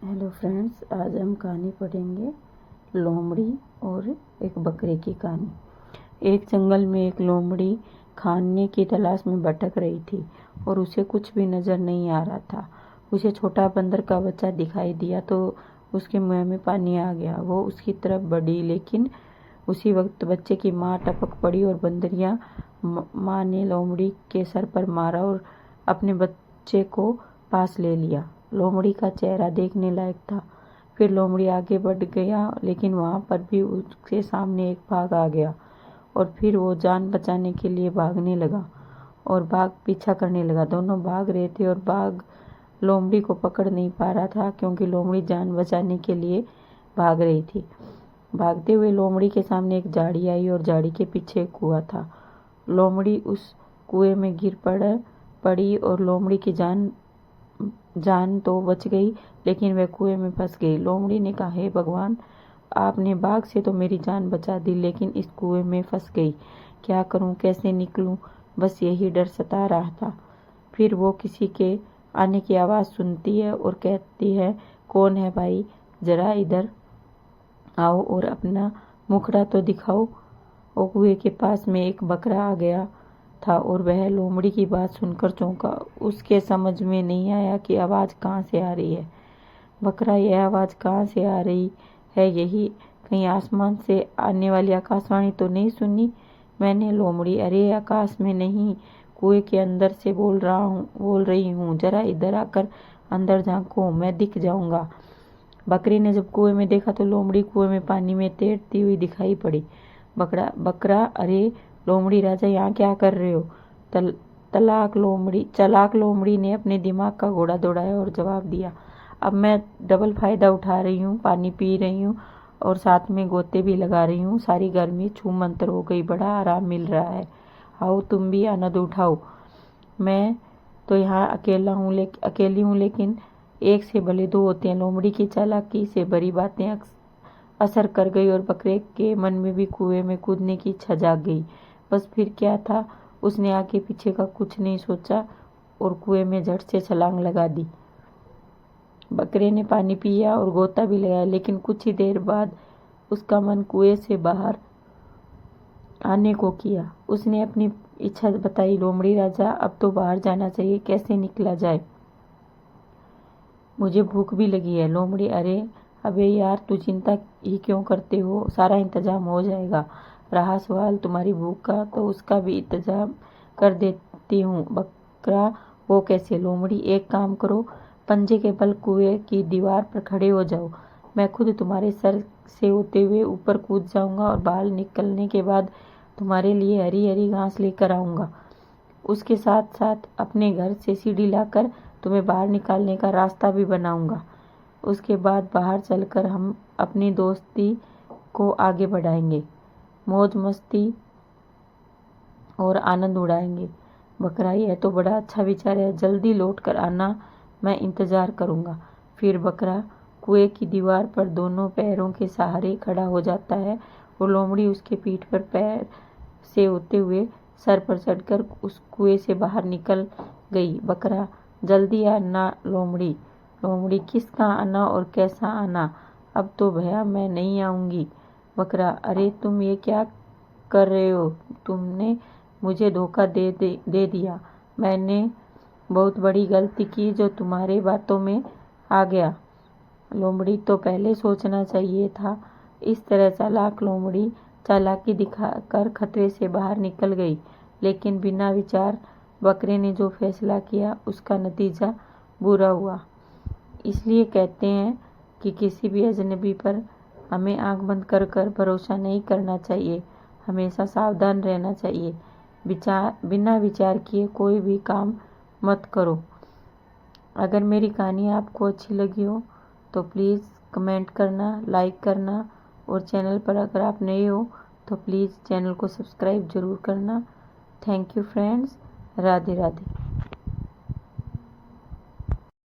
Hello friends, आज हम कहानी पढ़ेंगे लोमड़ी और एक बकरे की कहानी। एक जंगल में एक लोमड़ी खाने की तलाश में भटक रही थी और उसे कुछ भी नज़र नहीं आ रहा था। उसे छोटा बंदर का बच्चा दिखाई दिया तो उसके मुंह में पानी आ गया। वो उसकी तरफ बढ़ी, लेकिन उसी वक्त बच्चे की माँ टपक पड़ी और बंदरिया माँ ने लोमड़ी के सर पर मारा और अपने बच्चे को पास ले लिया। लोमड़ी का चेहरा देखने लायक था। फिर लोमड़ी आगे बढ़ गया, लेकिन वहां पर भी उसके सामने एक बाघ आ गया और फिर वो जान बचाने के लिए भागने लगा और बाघ पीछा करने लगा। दोनों भाग रहे थे और बाघ लोमड़ी को पकड़ नहीं पा रहा था, क्योंकि लोमड़ी जान बचाने के लिए भाग रही थी। भागते हुए लोमड़ी के सामने एक झाड़ी आई और झाड़ी के पीछे एक कुआं था। लोमड़ी उस कुएं में गिर पड़ी और लोमड़ी की जान तो बच गई, लेकिन वह कुएं में फंस गई। लोमड़ी ने कहा, हे भगवान, आपने बाघ से तो मेरी जान बचा दी, लेकिन इस कुएं में फंस गई। क्या करूं, कैसे निकलूं? बस यही डर सता रहा था। फिर वो किसी के आने की आवाज़ सुनती है और कहती है, कौन है भाई, जरा इधर आओ और अपना मुखड़ा तो दिखाओ। और कुएं के पास में एक बकरा आ गया था और वह लोमड़ी की बात सुनकर चौंका। उसके समझ में नहीं आया कि आवाज़ कहाँ से आ रही है। बकरा, यह आवाज़ कहाँ से आ रही है? यही कहीं आसमान से आने वाली आकाशवाणी तो नहीं सुनी मैंने? लोमड़ी, अरे आकाश में नहीं, कुएं के अंदर से बोल रही हूँ। जरा इधर आकर अंदर झांको, मैं दिख जाऊंगा। बकरी ने जब कुएं में देखा तो लोमड़ी कुएं में पानी में तैरती हुई दिखाई पड़ी। बकरा, अरे लोमड़ी राजा, यहाँ क्या कर रहे हो? चलाक लोमड़ी ने अपने दिमाग का घोड़ा दौड़ाया और जवाब दिया, अब मैं डबल फायदा उठा रही हूँ, पानी पी रही हूँ और साथ में गोते भी लगा रही हूँ। सारी गर्मी छू मंतर हो गई, बड़ा आराम मिल रहा है। आओ तुम भी आनंद उठाओ। मैं तो यहाँ अकेली हूँ, लेकिन एक से भले दो होते हैं। लोमड़ी की चालाकी से भरी बातें असर कर गई और बकरे के मन में भी कुएं में कूदने की इच्छा जाग गई। बस फिर क्या था, उसने आगे पीछे का कुछ नहीं सोचा और कुएं में झट से छलांग लगा दी। बकरे ने पानी पिया और गोता भी लगाया, लेकिन कुछ ही देर बाद उसका मन कुएं से बाहर आने को किया। उसने अपनी इच्छा बताई, लोमड़ी राजा, अब तो बाहर जाना चाहिए, कैसे निकला जाए? मुझे भूख भी लगी है। लोमड़ी, अरे अबे यार, तू चिंता ही क्यों करते हो, सारा इंतजाम हो जाएगा। रहा सवाल तुम्हारी भूख का, तो उसका भी इंतजाम कर देती हूँ। बकरा, वो कैसे? लोमड़ी, एक काम करो, पंजे के बल कुएं की दीवार पर खड़े हो जाओ। मैं खुद तुम्हारे सर से होते हुए ऊपर कूद जाऊंगा और बाहर निकलने के बाद तुम्हारे लिए हरी हरी घास लेकर आऊंगा। उसके साथ साथ अपने घर से सीढ़ी लाकर तुम्हें बाहर निकालने का रास्ता भी बनाऊंगा। उसके बाद बाहर चलकर हम अपनी दोस्ती को आगे बढ़ाएंगे, मौज मस्ती और आनंद उड़ाएंगे। बकरा, यह तो बड़ा अच्छा विचार है, जल्दी लौट कर आना, मैं इंतजार करूंगा। फिर बकरा कुएं की दीवार पर दोनों पैरों के सहारे खड़ा हो जाता है और लोमड़ी उसके पीठ पर पैर से होते हुए सर पर चढ़कर उस कुएं से बाहर निकल गई। बकरा, जल्दी आना। लोमड़ी, किसका आना और कैसा आना? अब तो भैया मैं नहीं आऊंगी। बकरा, अरे तुम ये क्या कर रहे हो? तुमने मुझे धोखा दे दिया। मैंने बहुत बड़ी गलती की जो तुम्हारे बातों में आ गया। लोमड़ी, तो पहले सोचना चाहिए था। इस तरह चालाक लोमड़ी चालाकी दिखाकर खतरे से बाहर निकल गई, लेकिन बिना विचार बकरे ने जो फैसला किया उसका नतीजा बुरा हुआ। इसलिए कहते हैं कि किसी भी अजनबी पर हमें आंख बंद कर भरोसा नहीं करना चाहिए, हमेशा सावधान रहना चाहिए। बिना विचार किए कोई भी काम मत करो। अगर मेरी कहानी आपको अच्छी लगी हो तो प्लीज़ कमेंट करना, लाइक करना और चैनल पर अगर आप नए हो तो प्लीज़ चैनल को सब्सक्राइब ज़रूर करना। Thank you friends. Radhe Radhe.